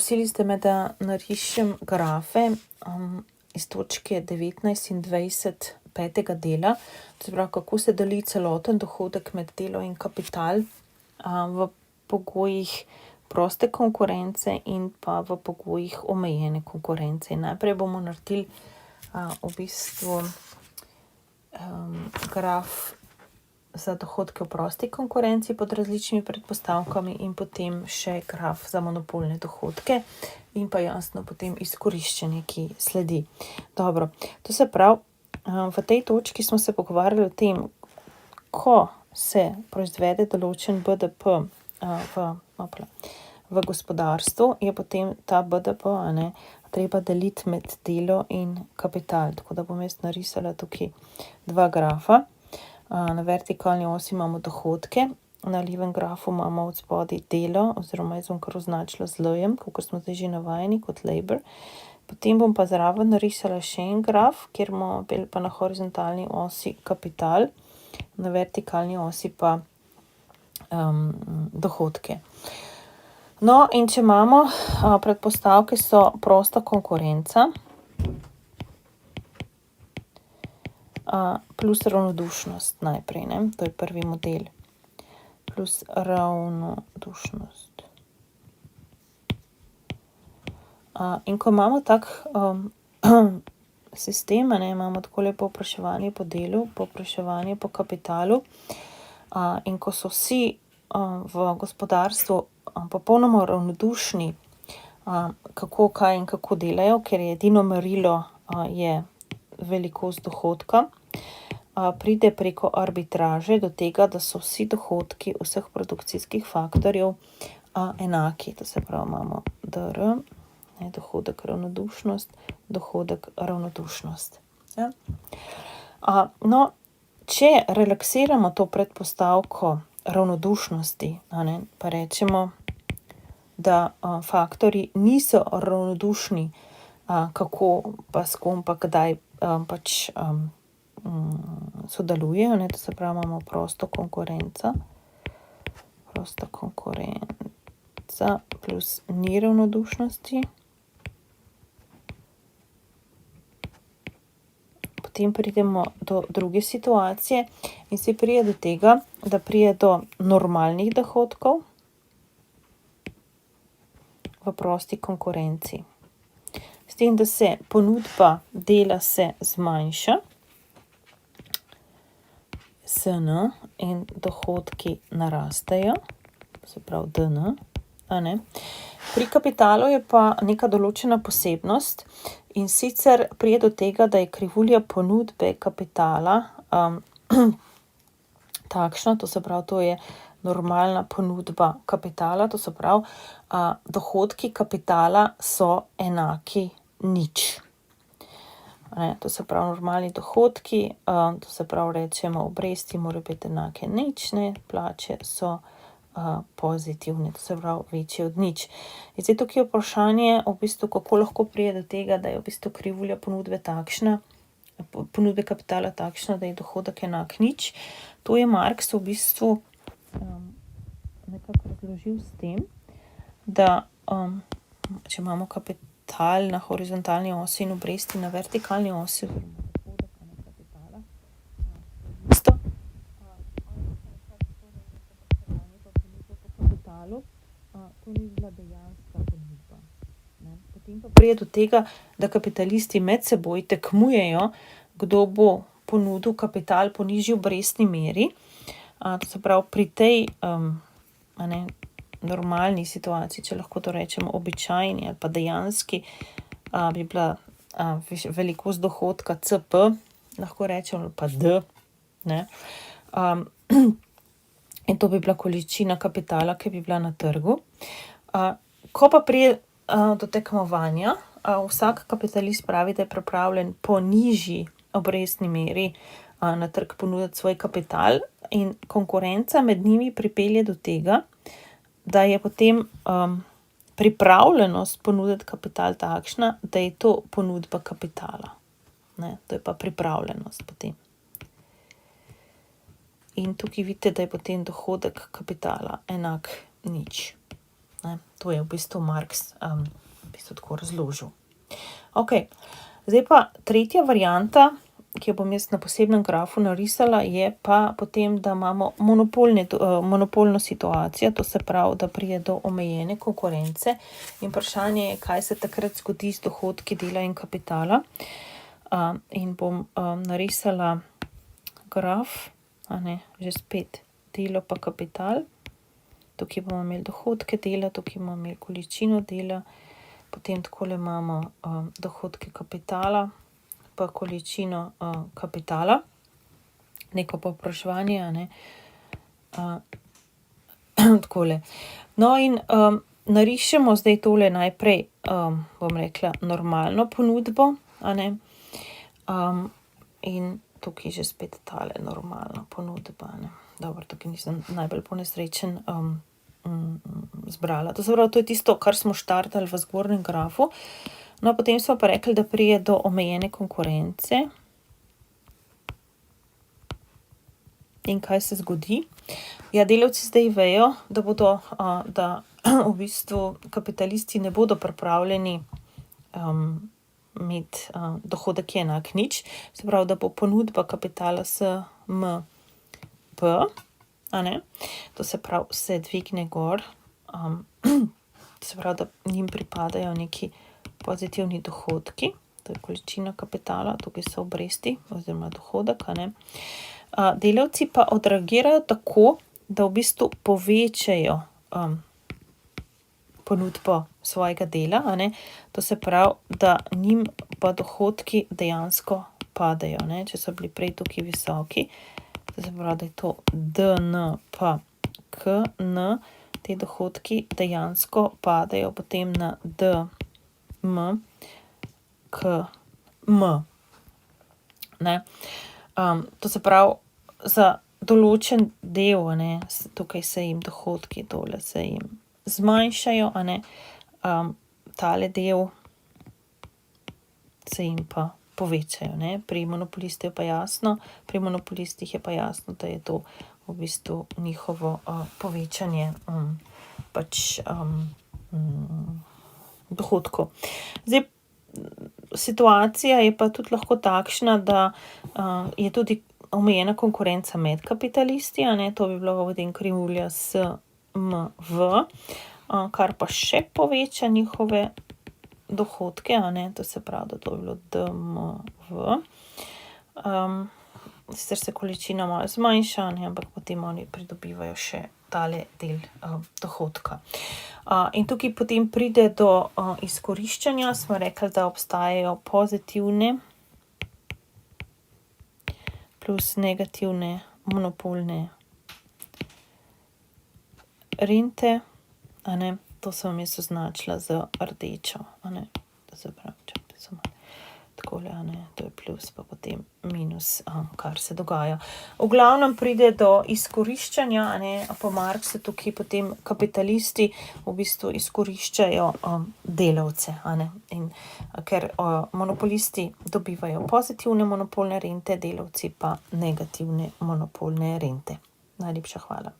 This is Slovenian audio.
Prosili ste me, da narišem grafe iz točke 19 in 20 petega dela, to se pravi, kako se deli celoten dohodek med delo in kapital v pogojih proste konkurence in pa v pogojih omejene konkurence. Najprej bomo naredili v bistvu graf za dohodke v prosti konkurenci pod različnimi predpostavkami in potem še graf za monopolne dohodke in pa jasno potem izkoriščenje, ki sledi. Dobro, to se pravi, v tej točki smo se pogovarjali o tem, ko se proizvede določen BDP v gospodarstvu, je potem ta BDP treba deliti med delo in kapital. Tako da bom jaz narisala tukaj dva grafa. Na vertikalni osi imamo dohodke, na levem grafu imamo od spodaj delo, oziroma jaz bom kar označila z L-jem, kakor smo zdaj že navajeni kot labor. Potem bom pa zraven narisala še en graf, kjer bomo pa na horizontalni osi kapital, na vertikalni osi pa dohodke. No, in če imamo predpostavke so prosta konkurenca plus ravnodušnost najprej, to je prvi model, plus ravnodušnost. In ko imamo tak sistem, imamo takole povpraševanje po delu, povpraševanje po kapitalu, in ko so vsi v gospodarstvu popolnoma ravnodušni, kako, kaj in kako delajo, ker je edino merilo je velikost dohodka, pride preko arbitraže do tega, da so vsi dohodki vseh produkcijskih faktorjev enaki. To se pravi, imamo DR, dohodek ravnodušnost, dohodek ravnodušnost. Ja? No, če relaksiramo to predpostavko ravnodušnosti, pa rečemo, da faktorji niso ravnodušni, kako pa s kom pa kdaj pač sodelujejo, to se pravi, imamo prosta konkurenca plus ni ravnodušnosti. Potem pridemo do druge situacije in se pride do tega, da pride do normalnih dohodkov v prosti konkurenci. S tem, da se ponudba dela se zmanjša, SN, in dohodki narastejo, se pravi DN. Pri kapitalu je pa neka določena posebnost, in sicer pride do tega, da je krivulja ponudbe kapitala takšna, to se pravi, to je normalna ponudba kapitala, to se pravi, dohodki kapitala so enaki nič. To se pravi, normalni dohodki, to se pravi, rečemo, obresti morajo biti enake nič, plače so pozitivne, to se pravi, večje od nič. In zdaj tukaj je vprašanje, v bistvu, kako lahko pride do tega, da je v bistvu krivulja ponudbe kapitala takšna, da je dohodek enak nič. To je Marx v bistvu nekako razložil s tem, da če imamo kapital na horizontalni osi in obresti na vertikalni osi, kapitala, to ni bila dejanska ponudba. Potem pa pride do tega, da kapitalisti med seboj tekmujejo, kdo bo ponudil kapital po nižji obrestni meri. To se pravi, pri tej normalni situaciji, če lahko to rečemo, običajni ali pa dejanski, bi bila velikost dohodka CP, lahko rečemo, ali pa D. In to bi bila količina kapitala, ki bi bila na trgu. Ko pa pride do tekmovanja, vsak kapitalist pravi, da je pripravljen po nižji obrestni meri na trg ponuditi svoj kapital, in konkurenca med njimi pripelje do tega, da je potem pripravljenost ponuditi kapital takšna, da je to ponudba kapitala. To je pa pripravljenost potem. In tukaj vidite, da je potem dohodek kapitala enak nič. Ne? To je v bistvu Marx v bistvu tako razložil. Ok, zdaj pa tretja varianta, ki jo bom jaz na posebnem grafu narisala, je pa potem, da imamo monopolno situacijo, to se pravi, da pride do omejene konkurence in vprašanje je, kaj se takrat zgodi z dohodki dela in kapitala. In bom narisala graf, že spet delo pa kapital. Tukaj bomo imeli dohodke dela, tukaj bomo imeli količino dela, potem takole imamo dohodke kapitala, pa količino kapitala, neko povpraševanje, takole. No in narišemo zdaj tole najprej, bom rekla, normalno ponudbo, in tukaj že spet tale normalna ponudba, Dobro, tukaj nisem najbolj ponesrečen zbrala. To se pravi, to je tisto, kar smo štartali v zgornjem grafu. No, potem smo pa rekli, da pride do omejene konkurence. In kaj se zgodi? Ja, delavci zdaj vejo, da bodo, da v bistvu kapitalisti ne bodo pripravljeni imeti dohodek, ki je enak nič. Se pravi, da bo ponudba kapitala SMB, to se pravi, se dvigne gor, se pravi, da njim pripadajo neki pozitivni dohodki, to je količina kapitala, tukaj so obresti oziroma dohodek, Delavci pa odreagirajo tako, da v bistvu povečajo ponudbo svojega dela, To se pravi, da njim pa dohodki dejansko padajo, Če so bili prej tukaj visoki, to se pravi, da je to DN pa KN, te dohodki dejansko padajo potem na DM KM, to se pravi, za določen del, tukaj se jim dohodki tole se jim zmanjšajo, tale del se jim pa povečajo, Pri monopolistih je pa jasno, da je to v bistvu njihovo povečanje dohodkov. Zdaj, situacija je pa tudi lahko takšna, da je tudi omejena konkurenca med kapitalisti, to bi bilo potem krivulja SMV, kar pa še poveča njihove dohodke, to se pravi, da to bi bilo DMV. Sicer se količina malo zmanjša, ampak potem oni pridobivajo še tale del dohodka. In tukaj potem pride do izkoriščanja, smo rekli, da obstajajo pozitivne plus negativne monopolne rente, to sem jaz označila z rdečo, To se pravi, takole, to je plus, pa potem minus, kar se dogaja. V glavnem pride do izkoriščanja, po Marxu tukaj potem kapitalisti v bistvu izkoriščajo delavce, In ker monopolisti dobivajo pozitivne monopolne rente, delavci pa negativne monopolne rente. Najlepša hvala.